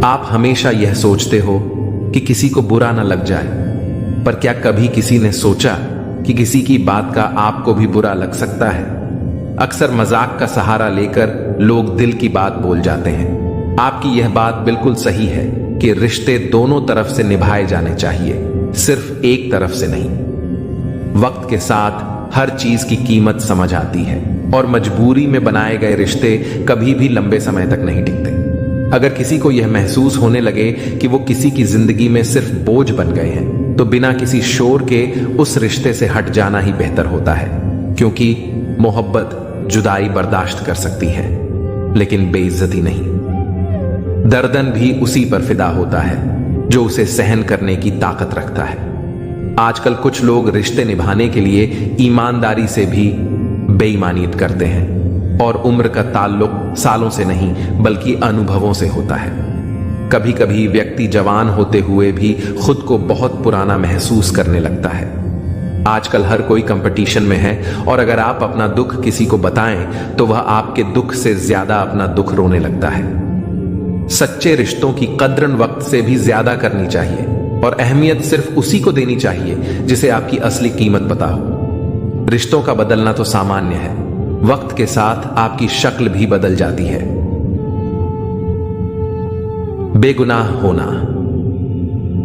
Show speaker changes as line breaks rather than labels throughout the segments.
आप हमेशा यह सोचते हो कि किसी को बुरा ना लग जाए, पर क्या कभी किसी ने सोचा कि किसी की बात का आपको भी बुरा लग सकता है? अक्सर मजाक का सहारा लेकर लोग दिल की बात बोल जाते हैं। आपकी यह बात बिल्कुल सही है कि रिश्ते दोनों तरफ से निभाए जाने चाहिए, सिर्फ एक तरफ से नहीं। वक्त के साथ हर चीज की कीमत समझ आती है और मजबूरी में बनाए गए रिश्ते कभी भी लंबे समय तक नहीं टिकते। अगर किसी को यह महसूस होने लगे कि वो किसी की जिंदगी में सिर्फ बोझ बन गए हैं, तो बिना किसी शोर के उस रिश्ते से हट जाना ही बेहतर होता है, क्योंकि मोहब्बत जुदाई बर्दाश्त कर सकती है लेकिन बेइज्जती नहीं। दर्दन भी उसी पर फिदा होता है जो उसे सहन करने की ताकत रखता है। आजकल कुछ लोग रिश्ते निभाने के लिए ईमानदारी से भी बेईमानियत करते हैं, और उम्र का ताल्लुक सालों से नहीं बल्कि अनुभवों से होता है। कभी कभी व्यक्ति जवान होते हुए भी खुद को बहुत पुराना महसूस करने लगता है। आजकल हर कोई कंपटीशन में है, और अगर आप अपना दुख किसी को बताएं तो वह आपके दुख से ज्यादा अपना दुख रोने लगता है। सच्चे रिश्तों की कद्र वक्त से भी ज्यादा करनी चाहिए, और अहमियत सिर्फ उसी को देनी चाहिए जिसे आपकी असली कीमत पता हो। रिश्तों का बदलना तो सामान्य है, वक्त के साथ आपकी शक्ल भी बदल जाती है। बेगुनाह होना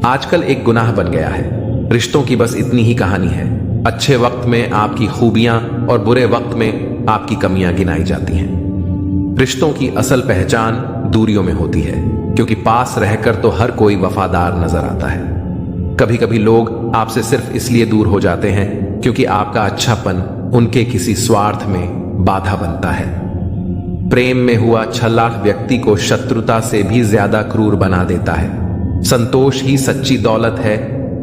आजकल एक गुनाह बन गया है। रिश्तों की बस इतनी ही कहानी है। अच्छे वक्त में आपकी खूबियां और बुरे वक्त में आपकी कमियां गिनाई जाती हैं। रिश्तों की असल पहचान दूरियों में होती है, क्योंकि पास रहकर तो हर कोई वफादार नजर आता है। कभी कभी लोग आपसे सिर्फ इसलिए दूर हो जाते हैं क्योंकि आपका अच्छापन उनके किसी स्वार्थ में बाधा बनता है। प्रेम में हुआ छल व्यक्ति को शत्रुता से भी ज्यादा क्रूर बना देता है। संतोष ही सच्ची दौलत है,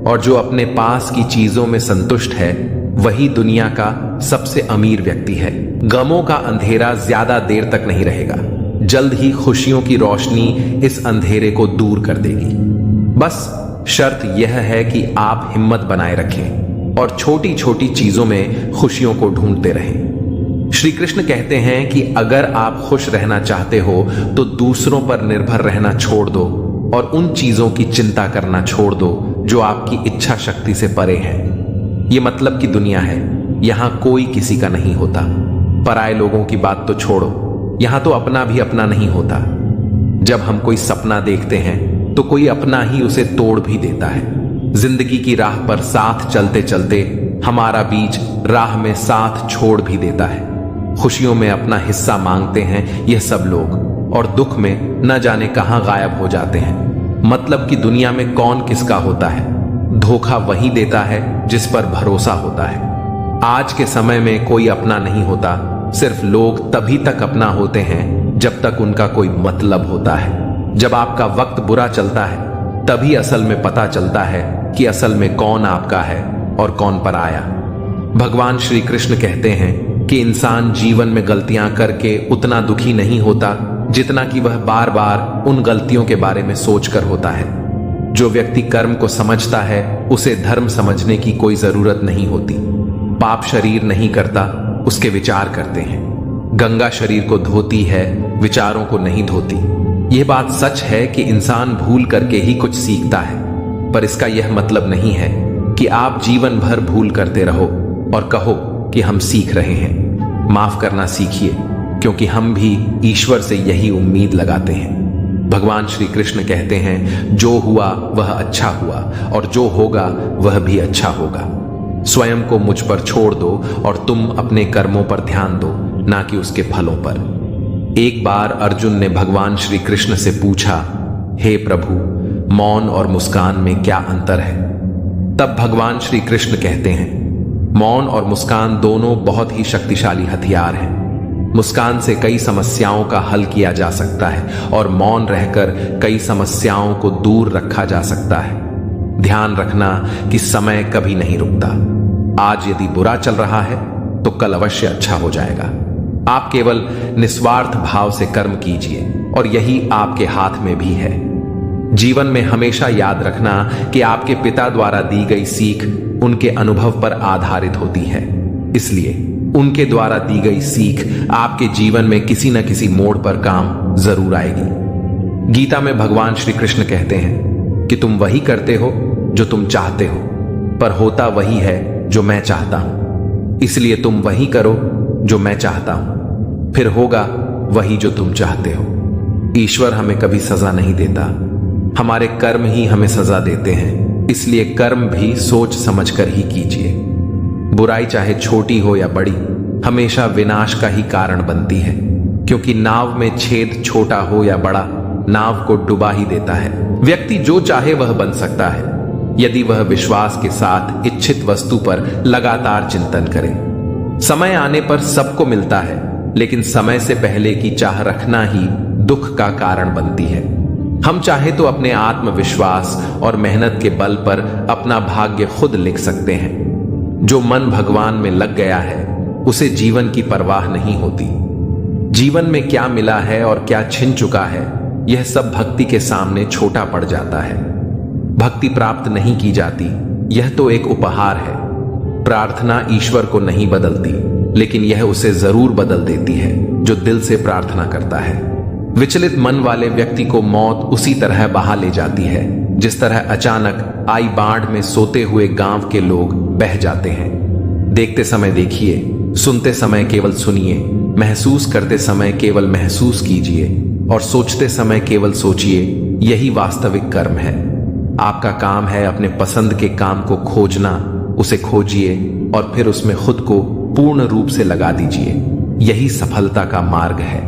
और जो अपने पास की चीजों में संतुष्ट है वही दुनिया का सबसे अमीर व्यक्ति है। गमों का अंधेरा ज्यादा देर तक नहीं रहेगा, जल्द ही खुशियों की रोशनी इस अंधेरे को दूर कर देगी। बस शर्त यह है कि आप हिम्मत बनाए रखें और छोटी छोटी चीजों में खुशियों को ढूंढते रहें। श्री कृष्ण कहते हैं कि अगर आप खुश रहना चाहते हो तो दूसरों पर निर्भर रहना छोड़ दो और उन चीजों की चिंता करना छोड़ दो जो आपकी इच्छा शक्ति से परे हैं। ये मतलब की दुनिया है, यहां कोई किसी का नहीं होता। पराये लोगों की बात तो छोड़ो, यहां तो अपना भी अपना नहीं होता। जब हम कोई सपना देखते हैं तो कोई अपना ही उसे तोड़ भी देता है। जिंदगी की राह पर साथ चलते चलते हमारा बीच राह में साथ छोड़ भी देता है। खुशियों में अपना हिस्सा मांगते हैं यह सब लोग, और दुख में न जाने कहां गायब हो जाते हैं। मतलब कि दुनिया में कौन किसका होता है, धोखा वही देता है जिस पर भरोसा होता है। आज के समय में कोई अपना नहीं होता, सिर्फ लोग तभी तक अपना होते हैं जब तक उनका कोई मतलब होता है। जब आपका वक्त बुरा चलता है तभी असल में पता चलता है कि असल में कौन आपका है और कौन पराया। भगवान श्री कृष्ण कहते हैं कि इंसान जीवन में गलतियां करके उतना दुखी नहीं होता जितना कि वह बार बार उन गलतियों के बारे में सोचकर होता है। जो व्यक्ति कर्म को समझता है उसे धर्म समझने की कोई जरूरत नहीं होती। पाप शरीर नहीं करता, उसके विचार करते हैं। गंगा शरीर को धोती है, विचारों को नहीं धोती। यह बात सच है कि इंसान भूल करके ही कुछ सीखता है, पर इसका यह मतलब नहीं है कि आप जीवन भर भूल करते रहो और कहो कि हम सीख रहे हैं। माफ करना सीखिए, क्योंकि हम भी ईश्वर से यही उम्मीद लगाते हैं। भगवान श्री कृष्ण कहते हैं, जो हुआ वह अच्छा हुआ और जो होगा वह भी अच्छा होगा। स्वयं को मुझ पर छोड़ दो और तुम अपने कर्मों पर ध्यान दो, ना कि उसके फलों पर। एक बार अर्जुन ने भगवान श्री कृष्ण से पूछा, हे प्रभु, मौन और मुस्कान में क्या अंतर है? तब भगवान श्री कृष्ण कहते हैं, मौन और मुस्कान दोनों बहुत ही शक्तिशाली हथियार हैं। मुस्कान से कई समस्याओं का हल किया जा सकता है और मौन रहकर कई समस्याओं को दूर रखा जा सकता है। ध्यान रखना कि समय कभी नहीं रुकता। आज यदि बुरा चल रहा है तो कल अवश्य अच्छा हो जाएगा। आप केवल निस्वार्थ भाव से कर्म कीजिए, और यही आपके हाथ में भी है। जीवन में हमेशा याद रखना कि आपके पिता द्वारा दी गई सीख उनके अनुभव पर आधारित होती है, इसलिए उनके द्वारा दी गई सीख आपके जीवन में किसी न किसी मोड़ पर काम जरूर आएगी। गीता में भगवान श्री कृष्ण कहते हैं कि तुम वही करते हो जो तुम चाहते हो, पर होता वही है जो मैं चाहता हूं। इसलिए तुम वही करो जो मैं चाहता हूं, फिर होगा वही जो तुम चाहते हो। ईश्वर हमें कभी सजा नहीं देता, हमारे कर्म ही हमें सजा देते हैं। इसलिए कर्म भी सोच समझकर ही कीजिए। बुराई चाहे छोटी हो या बड़ी, हमेशा विनाश का ही कारण बनती है, क्योंकि नाव में छेद छोटा हो या बड़ा, नाव को डुबा ही देता है। व्यक्ति जो चाहे वह बन सकता है, यदि वह विश्वास के साथ इच्छित वस्तु पर लगातार चिंतन करे। समय आने पर सबको मिलता है, लेकिन समय से पहले की चाह रखना ही दुख का कारण बनती है। हम चाहे तो अपने आत्मविश्वास और मेहनत के बल पर अपना भाग्य खुद लिख सकते हैं। जो मन भगवान में लग गया है, उसे जीवन की परवाह नहीं होती। जीवन में क्या मिला है और क्या छिन चुका है, यह सब भक्ति के सामने छोटा पड़ जाता है। भक्ति प्राप्त नहीं की जाती, यह तो एक उपहार है। प्रार्थना ईश्वर को नहीं बदलती, लेकिन यह उसे जरूर बदल देती है जो दिल से प्रार्थना करता है। विचलित मन वाले व्यक्ति को मौत उसी तरह बहा ले जाती है, जिस तरह अचानक आई बाढ़ में सोते हुए गांव के लोग बह जाते हैं। देखते समय देखिए, सुनते समय केवल सुनिए, महसूस करते समय केवल महसूस कीजिए और सोचते समय केवल सोचिए। यही वास्तविक कर्म है। आपका काम है अपने पसंद के काम को खोजना, उसे खोजिए और फिर उसमें खुद को पूर्ण रूप से लगा दीजिए। यही सफलता का मार्ग है।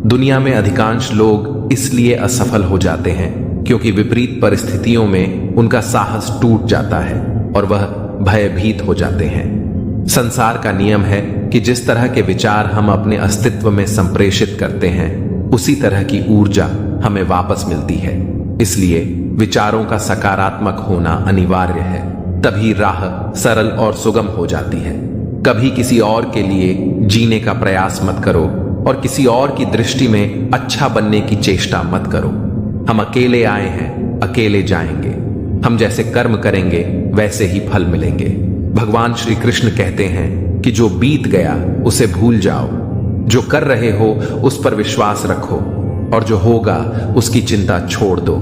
दुनिया में अधिकांश लोग इसलिए असफल हो जाते हैं क्योंकि विपरीत परिस्थितियों में उनका साहस टूट जाता है और वह भयभीत हो जाते हैं। संसार का नियम है कि जिस तरह के विचार हम अपने अस्तित्व में संप्रेषित करते हैं, उसी तरह की ऊर्जा हमें वापस मिलती है। इसलिए विचारों का सकारात्मक होना अनिवार्य है, तभी राह सरल और सुगम हो जाती है। कभी किसी और के लिए जीने का प्रयास मत करो और किसी और की दृष्टि में अच्छा बनने की चेष्टा मत करो। हम अकेले आए हैं, अकेले जाएंगे। हम जैसे कर्म करेंगे वैसे ही फल मिलेंगे। भगवान श्री कृष्ण कहते हैं कि जो बीत गया उसे भूल जाओ, जो कर रहे हो उस पर विश्वास रखो और जो होगा उसकी चिंता छोड़ दो।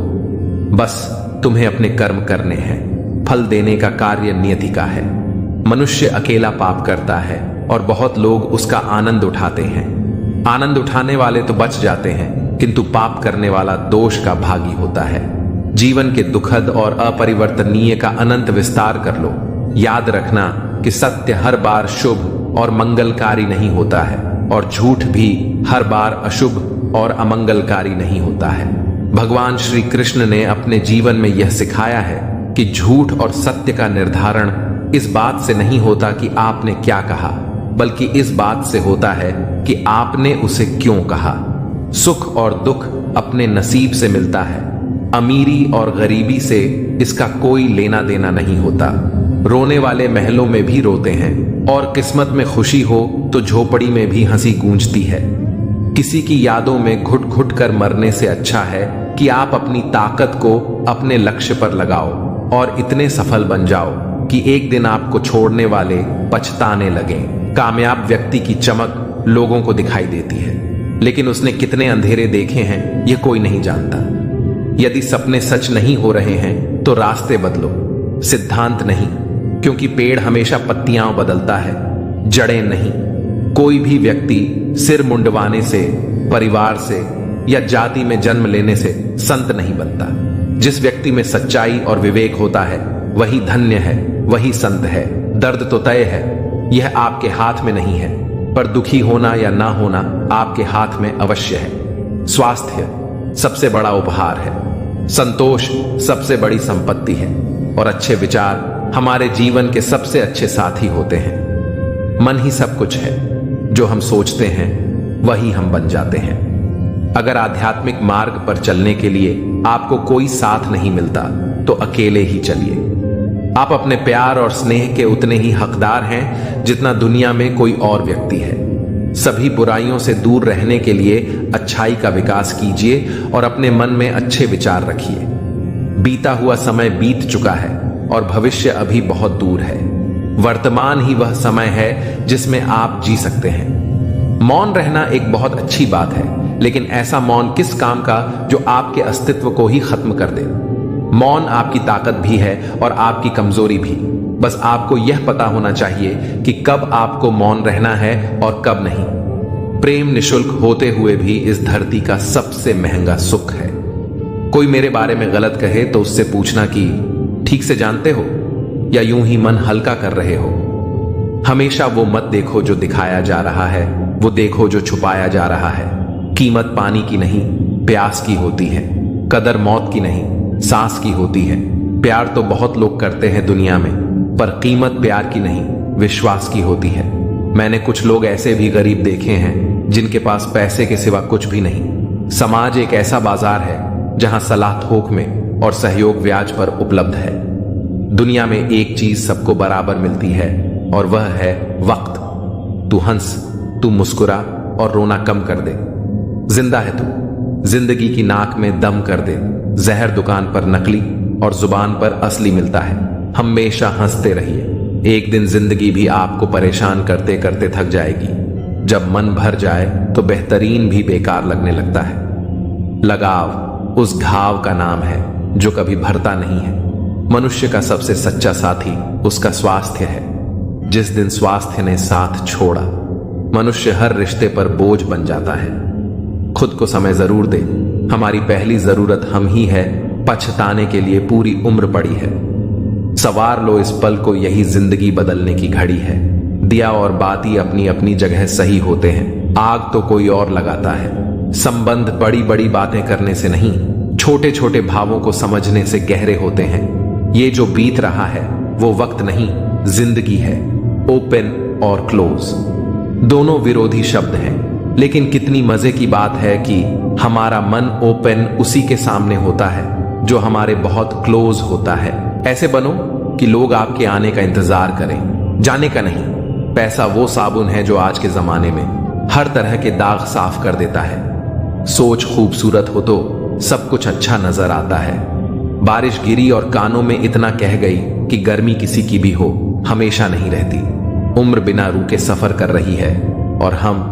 बस तुम्हें अपने कर्म करने हैं, फल देने का कार्य नियति का है। मनुष्य अकेला पाप करता है और बहुत लोग उसका आनंद उठाते हैं। आनंद उठाने वाले तो बच जाते हैं, किंतु पाप करने वाला दोष का भागी होता है। जीवन के दुखद और अपरिवर्तनीय का अनंत विस्तार कर लो। याद रखना कि सत्य हर बार शुभ और मंगलकारी नहीं होता है और झूठ भी हर बार अशुभ और अमंगलकारी नहीं होता है। भगवान श्री कृष्ण ने अपने जीवन में यह सिखाया है कि झूठ और सत्य का निर्धारण इस बात से नहीं होता कि आपने क्या कहा, बल्कि इस बात से होता है कि आपने उसे क्यों कहा। सुख और दुख अपने नसीब से मिलता है। अमीरी और गरीबी से इसका कोई लेना देना नहीं होता। रोने वाले महलों में भी रोते हैं और किस्मत में खुशी हो तो झोपड़ी में भी हंसी गूंजती है। किसी की यादों में घुट घुट कर मरने से अच्छा है कि आप अपनी ताकत को अपने लक्ष्य पर लगाओ और इतने सफल बन जाओ कि एक दिन आपको छोड़ने वाले पछताने लगें। कामयाब व्यक्ति की चमक लोगों को दिखाई देती है, लेकिन उसने कितने अंधेरे देखे हैं यह कोई नहीं जानता। यदि सपने सच नहीं हो रहे हैं तो रास्ते बदलो, सिद्धांत नहीं, क्योंकि पेड़ हमेशा पत्तियां बदलता है, जड़ें नहीं। कोई भी व्यक्ति सिर मुंडवाने से, परिवार से या जाति में जन्म लेने से संत नहीं बनता। जिस व्यक्ति में सच्चाई और विवेक होता है वही धन्य है, वही संत है। दर्द तो तय है, यह आपके हाथ में नहीं है, पर दुखी होना या ना होना आपके हाथ में अवश्य है। स्वास्थ्य सबसे बड़ा उपहार है, संतोष सबसे बड़ी संपत्ति है और अच्छे विचार हमारे जीवन के सबसे अच्छे साथी होते हैं। मन ही सब कुछ है, जो हम सोचते हैं वही हम बन जाते हैं। अगर आध्यात्मिक मार्ग पर चलने के लिए आपको कोई साथ नहीं मिलता तो अकेले ही चलिए। आप अपने प्यार और स्नेह के उतने ही हकदार हैं जितना दुनिया में कोई और व्यक्ति है। सभी बुराइयों से दूर रहने के लिए अच्छाई का विकास कीजिए और अपने मन में अच्छे विचार रखिए। बीता हुआ समय बीत चुका है और भविष्य अभी बहुत दूर है। वर्तमान ही वह समय है जिसमें आप जी सकते हैं। मौन रहना एक बहुत अच्छी बात है, लेकिन ऐसा मौन किस काम का जो आपके अस्तित्व को ही खत्म कर दे। मौन आपकी ताकत भी है और आपकी कमजोरी भी। बस आपको यह पता होना चाहिए कि कब आपको मौन रहना है और कब नहीं। प्रेम निशुल्क होते हुए भी इस धरती का सबसे महंगा सुख है। कोई मेरे बारे में गलत कहे तो उससे पूछना कि ठीक से जानते हो या यूं ही मन हल्का कर रहे हो। हमेशा वो मत देखो जो दिखाया जा रहा है, वो देखो जो छुपाया जा रहा है। कीमत पानी की नहीं, प्यास की होती है। कदर मौत की नहीं, सांस की होती है। प्यार तो बहुत लोग करते हैं दुनिया में, पर कीमत प्यार की नहीं, विश्वास की होती है। मैंने कुछ लोग ऐसे भी गरीब देखे हैं जिनके पास पैसे के सिवा कुछ भी नहीं। समाज एक ऐसा बाजार है जहां सलाह थोक में और सहयोग ब्याज पर उपलब्ध है। दुनिया में एक चीज सबको बराबर मिलती है और वह है वक्त। तू हंस, तू मुस्कुरा और रोना कम कर दे। जिंदा है तू, जिंदगी की नाक में दम कर दे। जहर दुकान पर नकली और जुबान पर असली मिलता है। हमेशा हंसते रहिए। एक दिन जिंदगी भी आपको परेशान करते करते थक जाएगी। जब मन भर जाए तो बेहतरीन भी बेकार लगने लगता है। लगाव उस घाव का नाम है जो कभी भरता नहीं है। मनुष्य का सबसे सच्चा साथी उसका स्वास्थ्य है। जिस दिन स्वास्थ्य ने साथ छोड़ा, मनुष्य हर रिश्ते पर बोझ बन जाता है। खुद को समय जरूर दे। हमारी पहली जरूरत हम ही है। पछताने के लिए पूरी उम्र पड़ी है। सवार लो इस पल को, यही जिंदगी बदलने की घड़ी है। दिया और बाती अपनी अपनी जगह सही होते हैं। आग तो कोई और लगाता है। संबंध बड़ी बड़ी बातें करने से नहीं, छोटे छोटे भावों को समझने से गहरे होते हैं। ये जो बीत रहा है वो वक्त नहीं, जिंदगी है। ओपन और क्लोज दोनों विरोधी शब्द हैं, लेकिन कितनी मजे की बात है कि हमारा मन ओपन उसी के सामने होता है जो हमारे बहुत क्लोज होता है। ऐसे बनो कि लोग आपके आने का इंतजार करें, जाने का नहीं। पैसा वो साबुन है जो आज के जमाने में हर तरह के दाग साफ कर देता है। सोच खूबसूरत हो तो सब कुछ अच्छा नजर आता है। बारिश गिरी और कानों में इतना कह गई कि गर्मी किसी की भी हो, हमेशा नहीं रहती। उम्र बिना रुके सफर कर रही है और हम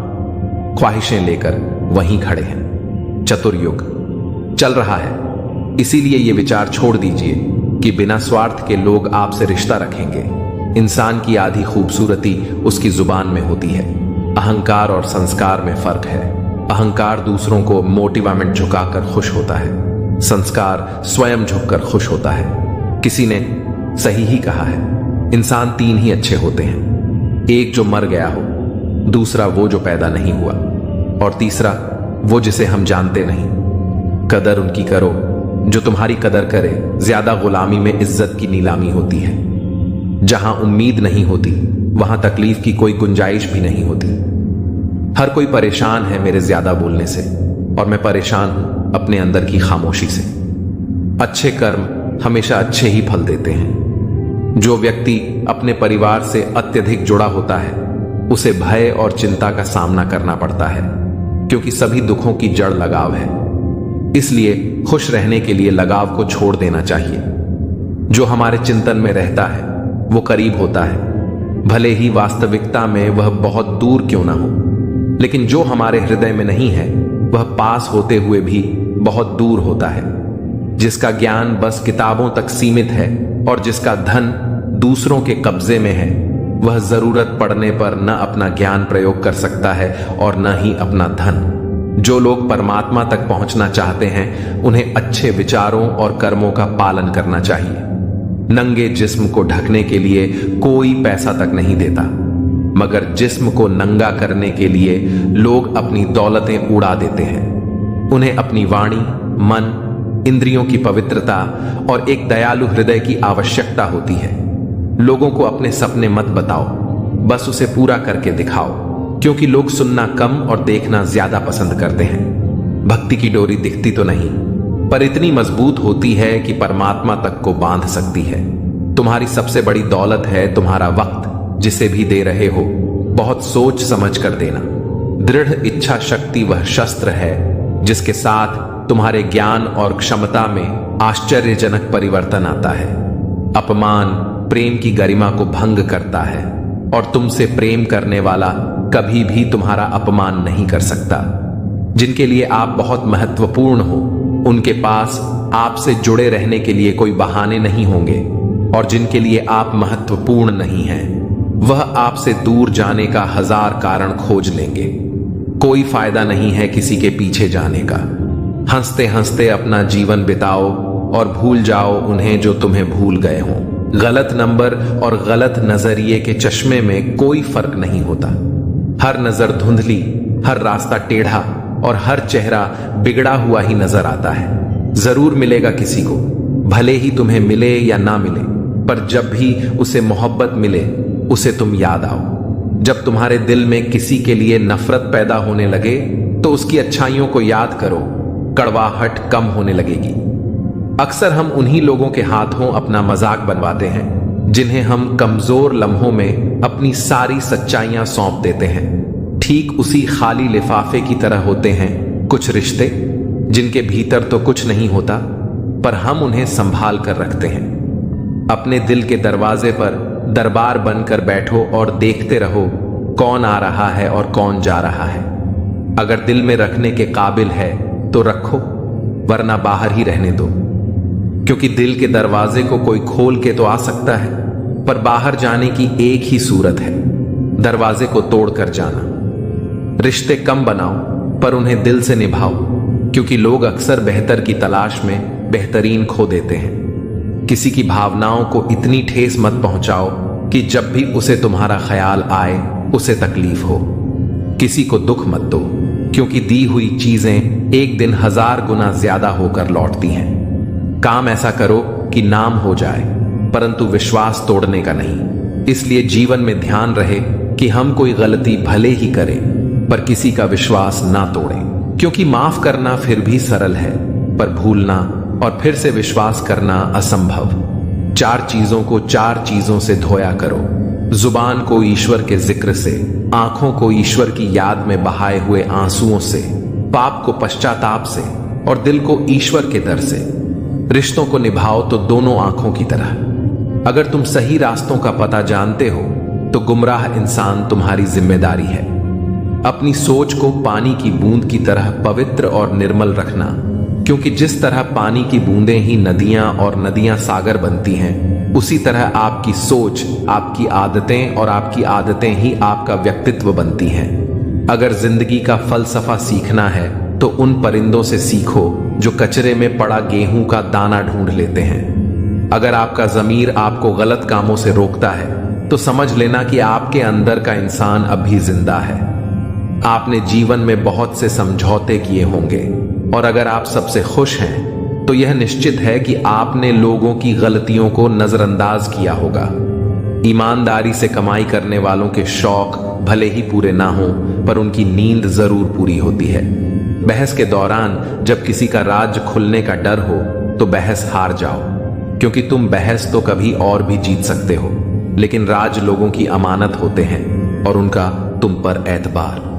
ख्वाहिशें लेकर वहीं खड़े हैं। चतुर्युग चल रहा है, इसीलिए ये विचार छोड़ दीजिए कि बिना स्वार्थ के लोग आपसे रिश्ता रखेंगे। इंसान की आधी खूबसूरती उसकी जुबान में होती है। अहंकार और संस्कार में फर्क है। अहंकार दूसरों को मोटिवेमेंट झुकाकर खुश होता है, संस्कार स्वयं झुककर खुश होता है। किसी ने सही ही कहा है, इंसान तीन ही अच्छे होते हैं। एक जो मर गया हो, दूसरा वो जो पैदा नहीं हुआ, और तीसरा वो जिसे हम जानते नहीं। कदर उनकी करो जो तुम्हारी कदर करे। ज्यादा गुलामी में इज्जत की नीलामी होती है। जहां उम्मीद नहीं होती वहां तकलीफ की कोई गुंजाइश भी नहीं होती। हर कोई परेशान है मेरे ज्यादा बोलने से, और मैं परेशान हूं अपने अंदर की खामोशी से। अच्छे कर्म हमेशा अच्छे ही फल देते हैं। जो व्यक्ति अपने परिवार से अत्यधिक जुड़ा होता है उसे भय और चिंता का सामना करना पड़ता है, क्योंकि सभी दुखों की जड़ लगाव है। इसलिए खुश रहने के लिए लगाव को छोड़ देना चाहिए। जो हमारे चिंतन में रहता है वो करीब होता है, भले ही वास्तविकता में वह बहुत दूर क्यों ना हो। लेकिन जो हमारे हृदय में नहीं है वह पास होते हुए भी बहुत दूर होता है। जिसका ज्ञान बस किताबों तक सीमित है और जिसका धन दूसरों के कब्जे में है, वह जरूरत पड़ने पर न अपना ज्ञान प्रयोग कर सकता है और न ही अपना धन। जो लोग परमात्मा तक पहुंचना चाहते हैं उन्हें अच्छे विचारों और कर्मों का पालन करना चाहिए। नंगे जिस्म को ढकने के लिए कोई पैसा तक नहीं देता, मगर जिस्म को नंगा करने के लिए लोग अपनी दौलतें उड़ा देते हैं। उन्हें अपनी वाणी, मन, इंद्रियों की पवित्रता और एक दयालु हृदय की आवश्यकता होती है। लोगों को अपने सपने मत बताओ, बस उसे पूरा करके दिखाओ, क्योंकि लोग सुनना कम और देखना ज्यादा पसंद करते हैं। भक्ति की डोरी दिखती तो नहीं, पर इतनी मजबूत होती है कि परमात्मा तक को बांध सकती है। तुम्हारी सबसे बड़ी दौलत है तुम्हारा वक्त, जिसे भी दे रहे हो बहुत सोच समझ कर देना। दृढ़ इच्छा शक्ति वह शस्त्र है जिसके साथ तुम्हारे ज्ञान और क्षमता में आश्चर्यजनक परिवर्तन आता है। अपमान प्रेम की गरिमा को भंग करता है और तुमसे प्रेम करने वाला कभी भी तुम्हारा अपमान नहीं कर सकता। जिनके लिए आप बहुत महत्वपूर्ण हो, उनके पास आपसे जुड़े रहने के लिए कोई बहाने नहीं होंगे, और जिनके लिए आप महत्वपूर्ण नहीं हैं, वह आपसे दूर जाने का 1000 कारण खोज लेंगे। कोई फायदा नहीं है किसी के पीछे जाने का। हंसते हंसते अपना जीवन बिताओ और भूल जाओ उन्हें जो तुम्हें भूल गए हों। गलत नंबर और गलत नजरिए के चश्मे में कोई फर्क नहीं होता। हर नजर धुंधली, हर रास्ता टेढ़ा और हर चेहरा बिगड़ा हुआ ही नजर आता है। जरूर मिलेगा किसी को, भले ही तुम्हें मिले या ना मिले, पर जब भी उसे मोहब्बत मिले उसे तुम याद आओ। जब तुम्हारे दिल में किसी के लिए नफरत पैदा होने लगे तो उसकी अच्छाइयों को याद करो, कड़वाहट कम होने लगेगी। अक्सर हम उन्हीं लोगों के हाथों अपना मजाक बनवाते हैं जिन्हें हम कमजोर लम्हों में अपनी सारी सच्चाइयां सौंप देते हैं। ठीक उसी खाली लिफाफे की तरह होते हैं कुछ रिश्ते, जिनके भीतर तो कुछ नहीं होता, पर हम उन्हें संभाल कर रखते हैं। अपने दिल के दरवाजे पर दरबार बनकर बैठो और देखते रहो कौन आ रहा है और कौन जा रहा है। अगर दिल में रखने के काबिल है तो रखो, वरना बाहर ही रहने दो, क्योंकि दिल के दरवाजे को कोई खोल के तो आ सकता है, पर बाहर जाने की एक ही सूरत है, दरवाजे को तोड़कर जाना। रिश्ते कम बनाओ पर उन्हें दिल से निभाओ, क्योंकि लोग अक्सर बेहतर की तलाश में बेहतरीन खो देते हैं। किसी की भावनाओं को इतनी ठेस मत पहुंचाओ कि जब भी उसे तुम्हारा ख्याल आए उसे तकलीफ हो। किसी को दुख मत दो, क्योंकि दी हुई चीजें एक दिन 1000 गुना ज्यादा होकर लौटती हैं। काम ऐसा करो कि नाम हो जाए, परंतु विश्वास तोड़ने का नहीं। इसलिए जीवन में ध्यान रहे कि हम कोई गलती भले ही करें, पर किसी का विश्वास ना तोड़ें, क्योंकि माफ करना फिर भी सरल है, पर भूलना और फिर से विश्वास करना असंभव। 4 चीजों को 4 चीजों से धोया करो। जुबान को ईश्वर के जिक्र से, आंखों को ईश्वर की याद में बहाए हुए आंसुओं से, पाप को पश्चाताप से और दिल को ईश्वर के दर से। रिश्तों को निभाओ तो दोनों आंखों की तरह। अगर तुम सही रास्तों का पता जानते हो तो गुमराह इंसान तुम्हारी जिम्मेदारी है। अपनी सोच को पानी की बूंद की तरह पवित्र और निर्मल रखना, क्योंकि जिस तरह पानी की बूंदें ही नदियां और नदियां सागर बनती हैं, उसी तरह आपकी सोच, आपकी आदतें और आपकी आदतें ही आपका व्यक्तित्व बनती हैं। अगर जिंदगी का फलसफा सीखना है तो उन परिंदों से सीखो जो कचरे में पड़ा गेहूं का दाना ढूंढ लेते हैं। अगर आपका ज़मीर आपको गलत कामों से रोकता है तो समझ लेना कि आपके अंदर का इंसान अब भी जिंदा है। आपने जीवन में बहुत से समझौते किए होंगे, और अगर आप सबसे खुश हैं तो यह निश्चित है कि आपने लोगों की गलतियों को नजरअंदाज किया होगा। ईमानदारी से कमाई करने वालों के शौक भले ही पूरे ना हों, पर उनकी नींद जरूर पूरी होती है। बहस के दौरान जब किसी का राज खुलने का डर हो तो बहस हार जाओ, क्योंकि तुम बहस तो कभी और भी जीत सकते हो, लेकिन राज लोगों की अमानत होते हैं और उनका तुम पर एतबार।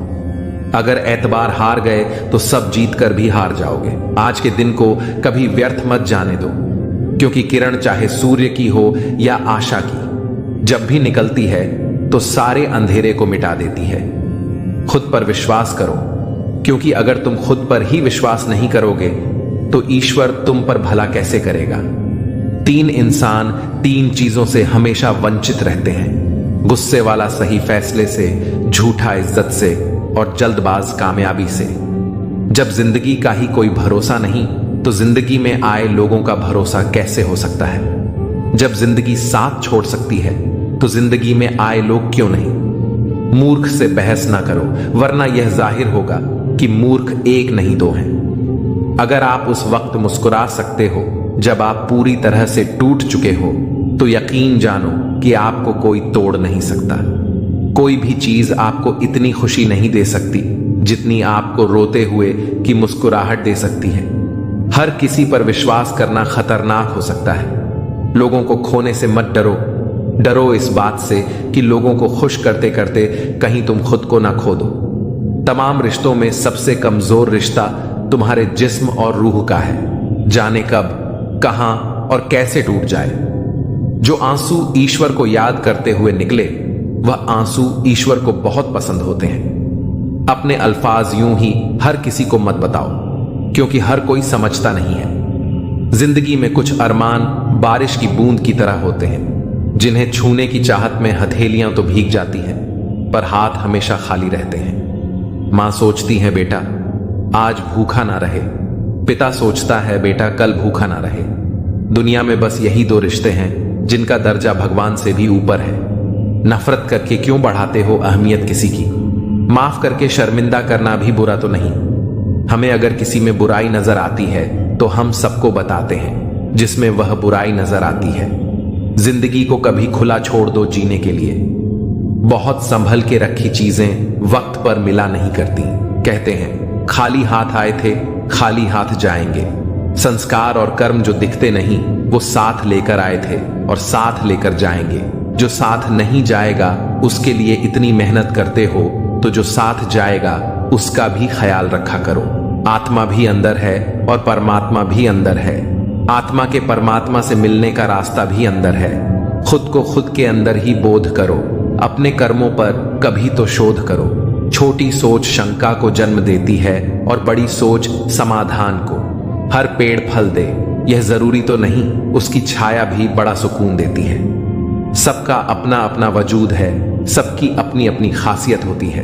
अगर एतबार हार गए तो सब जीत कर भी हार जाओगे। आज के दिन को कभी व्यर्थ मत जाने दो, क्योंकि किरण चाहे सूर्य की हो या आशा की, जब भी निकलती है तो सारे अंधेरे को मिटा देती है। खुद पर विश्वास करो, क्योंकि अगर तुम खुद पर ही विश्वास नहीं करोगे तो ईश्वर तुम पर भला कैसे करेगा। 3 इंसान 3 चीजों से हमेशा वंचित रहते हैं: गुस्से वाला सही फैसले से, झूठा इज्जत से और जल्दबाज कामयाबी से। जब जिंदगी का ही कोई भरोसा नहीं तो जिंदगी में आए लोगों का भरोसा कैसे हो सकता है। जब जिंदगी साथ छोड़ सकती है तो जिंदगी में आए लोग क्यों नहीं। मूर्ख से बहस ना करो, वरना यह जाहिर होगा कि मूर्ख एक नहीं 2 हैं। अगर आप उस वक्त मुस्कुरा सकते हो जब आप पूरी तरह से टूट चुके हो, तो यकीन जानो कि आपको कोई तोड़ नहीं सकता। कोई भी चीज आपको इतनी खुशी नहीं दे सकती जितनी आपको रोते हुए की मुस्कुराहट दे सकती है। हर किसी पर विश्वास करना खतरनाक हो सकता है। लोगों को खोने से मत डरो, डरो इस बात से कि लोगों को खुश करते करते कहीं तुम खुद को ना खो दो। तमाम रिश्तों में सबसे कमजोर रिश्ता तुम्हारे जिस्म और रूह का है। जाने कब, कहां और कैसे टूट जाए। जो आंसू ईश्वर को याद करते हुए निकले वह आंसू ईश्वर को बहुत पसंद होते हैं। अपने अल्फाज यूं ही हर किसी को मत बताओ, क्योंकि हर कोई समझता नहीं है। जिंदगी में कुछ अरमान बारिश की बूंद की तरह होते हैं, जिन्हें छूने की चाहत में हथेलियां तो भीग जाती हैं, पर हाथ हमेशा खाली रहते हैं। मां सोचती है बेटा आज भूखा ना रहे, पिता सोचता है बेटा कल भूखा ना रहे। दुनिया में बस यही दो रिश्ते हैं जिनका दर्जा भगवान से भी ऊपर है। नफरत करके क्यों बढ़ाते हो अहमियत किसी की? माफ करके शर्मिंदा करना भी बुरा तो नहीं। हमें अगर किसी में बुराई नजर आती है तो हम सबको बताते हैं जिसमें वह बुराई नजर आती है। जिंदगी को कभी खुला छोड़ दो जीने के लिए। बहुत संभल के रखी चीजें वक्त पर मिला नहीं करती। कहते हैं खाली हाथ आए थे खाली हाथ जाएंगे। संस्कार और कर्म जो दिखते नहीं वो साथ लेकर आए थे और साथ लेकर जाएंगे। जो साथ नहीं जाएगा उसके लिए इतनी मेहनत करते हो तो जो साथ जाएगा उसका भी ख्याल रखा करो। आत्मा भी अंदर है और परमात्मा भी अंदर है। आत्मा के परमात्मा से मिलने का रास्ता भी अंदर है। खुद को खुद के अंदर ही बोध करो। अपने कर्मों पर कभी तो शोध करो। छोटी सोच शंका को जन्म देती है और बड़ी सोच समाधान को। हर पेड़ फल दे यह जरूरी तो नहीं, उसकी छाया भी बड़ा सुकून देती है। सबका अपना अपना वजूद है, सबकी अपनी अपनी खासियत होती है।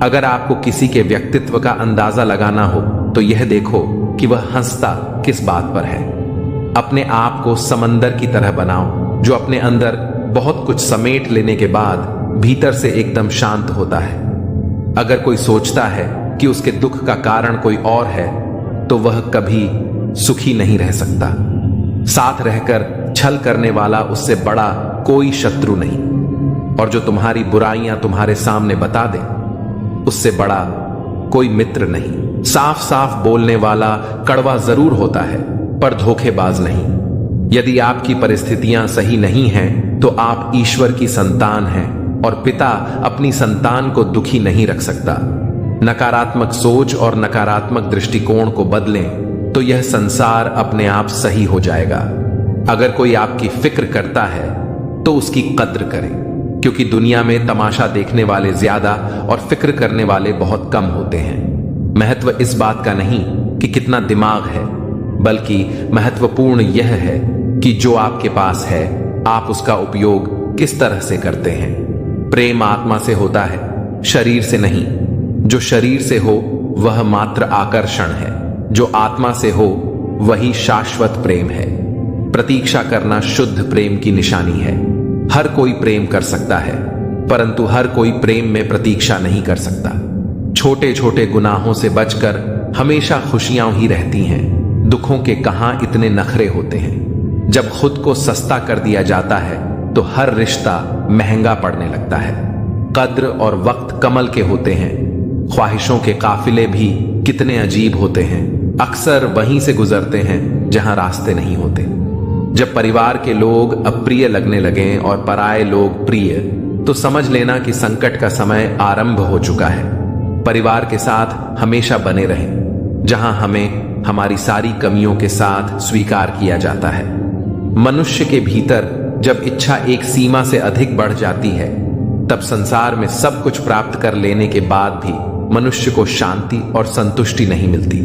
अगर आपको किसी के व्यक्तित्व का अंदाजा लगाना हो तो यह देखो कि वह हंसता किस बात पर है। अपने आप को समंदर की तरह बनाओ जो अपने अंदर बहुत कुछ समेट लेने के बाद भीतर से एकदम शांत होता है। अगर कोई सोचता है कि उसके दुख का कारण कोई और है तो वह कभी सुखी नहीं रह सकता। साथ रहकर छल करने वाला उससे बड़ा कोई शत्रु नहीं, और जो तुम्हारी बुराइयां तुम्हारे सामने बता दे उससे बड़ा कोई मित्र नहीं। साफ साफ बोलने वाला कड़वा जरूर होता है पर धोखेबाज नहीं। यदि आपकी परिस्थितियां सही नहीं हैं तो आप ईश्वर की संतान हैं और पिता अपनी संतान को दुखी नहीं रख सकता। नकारात्मक सोच और नकारात्मक दृष्टिकोण को बदलें तो यह संसार अपने आप सही हो जाएगा। अगर कोई आपकी फिक्र करता है तो उसकी कद्र करें, क्योंकि दुनिया में तमाशा देखने वाले ज्यादा और फिक्र करने वाले बहुत कम होते हैं। महत्व इस बात का नहीं कि कितना दिमाग है, बल्कि महत्वपूर्ण यह है कि जो आपके पास है आप उसका उपयोग किस तरह से करते हैं। प्रेम आत्मा से होता है, शरीर से नहीं। जो शरीर से हो वह मात्र आकर्षण है, जो आत्मा से हो वही शाश्वत प्रेम है। प्रतीक्षा करना शुद्ध प्रेम की निशानी है। हर कोई प्रेम कर सकता है, परंतु हर कोई प्रेम में प्रतीक्षा नहीं कर सकता। छोटे छोटे गुनाहों से बचकर हमेशा खुशियां ही रहती हैं। दुखों के कहां इतने नखरे होते हैं। जब खुद को सस्ता कर दिया जाता है तो हर रिश्ता महंगा पड़ने लगता है। कद्र और वक्त कमल के होते हैं। ख्वाहिशों के काफिले भी कितने अजीब होते हैं। अक्सर वहीं से गुजरते हैं जहां रास्ते नहीं होते। जब परिवार के लोग अप्रिय लगने लगे और पराये लोग प्रिय, तो समझ लेना कि संकट का समय आरंभ हो चुका है। परिवार के साथ हमेशा बने रहें, जहां हमें हमारी सारी कमियों के साथ स्वीकार किया जाता है। मनुष्य के भीतर जब इच्छा एक सीमा से अधिक बढ़ जाती है, तब संसार में सब कुछ प्राप्त कर लेने के बाद भी मनुष्य को शांति और संतुष्टि नहीं मिलती।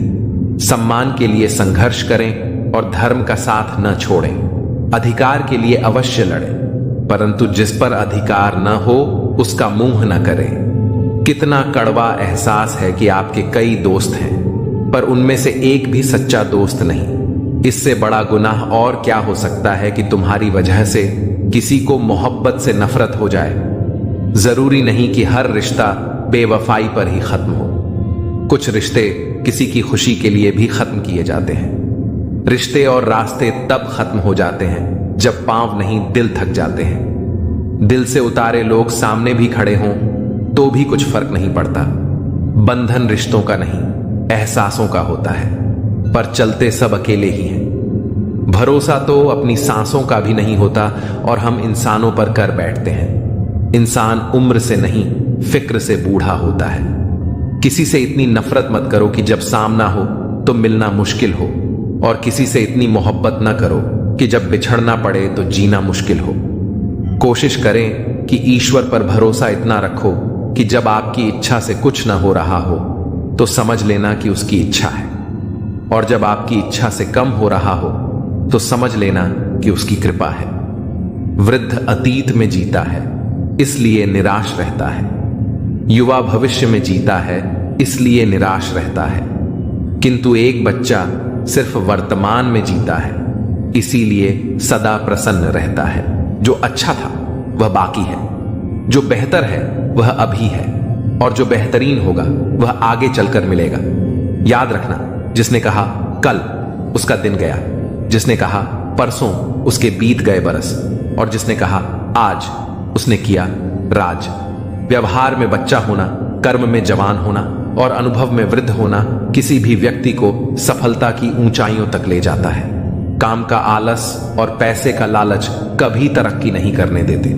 सम्मान के लिए संघर्ष करें और धर्म का साथ न छोड़ें। अधिकार के लिए अवश्य लड़ें, परंतु जिस पर अधिकार न हो उसका मुंह न करें। कितना कड़वा एहसास है कि आपके कई दोस्त हैं, पर उनमें से एक भी सच्चा दोस्त नहीं। इससे बड़ा गुनाह और क्या हो सकता है कि तुम्हारी वजह से किसी को मोहब्बत से नफरत हो जाए। जरूरी नहीं कि हर रिश्ता बेवफाई पर ही खत्म हो। कुछ रिश्ते किसी की खुशी के लिए भी खत्म किए जाते हैं। रिश्ते और रास्ते तब खत्म हो जाते हैं जब पांव नहीं दिल थक जाते हैं। दिल से उतारे लोग सामने भी खड़े हों तो भी कुछ फर्क नहीं पड़ता। बंधन रिश्तों का नहीं एहसासों का होता है, पर चलते सब अकेले ही हैं। भरोसा तो अपनी सांसों का भी नहीं होता और हम इंसानों पर कर बैठते हैं। इंसान उम्र से नहीं फिक्र से बूढ़ा होता है। किसी से इतनी नफरत मत करो कि जब सामना हो तो मिलना मुश्किल हो, और किसी से इतनी मोहब्बत न करो कि जब बिछड़ना पड़े तो जीना मुश्किल हो। कोशिश करें कि ईश्वर पर भरोसा इतना रखो कि जब आपकी इच्छा से कुछ ना हो रहा हो तो समझ लेना कि उसकी इच्छा है, और जब आपकी इच्छा से कम हो रहा हो तो समझ लेना कि उसकी कृपा है। वृद्ध अतीत में जीता है इसलिए निराश रहता है, युवा भविष्य में जीता है इसलिए निराश रहता है, किंतु एक बच्चा सिर्फ वर्तमान में जीता है इसीलिए सदा प्रसन्न रहता है। जो अच्छा था वह बाकी है, जो बेहतर है वह अभी है, और जो बेहतरीन होगा वह आगे चलकर मिलेगा। याद रखना, जिसने कहा कल उसका दिन गया, जिसने कहा परसों उसके बीत गए बरस, और जिसने कहा आज उसने किया राज। व्यवहार में बच्चा होना, कर्म में जवान होना और अनुभव में वृद्ध होना किसी भी व्यक्ति को सफलता की ऊंचाइयों तक ले जाता है। काम का आलस और पैसे का लालच कभी तरक्की नहीं करने देते।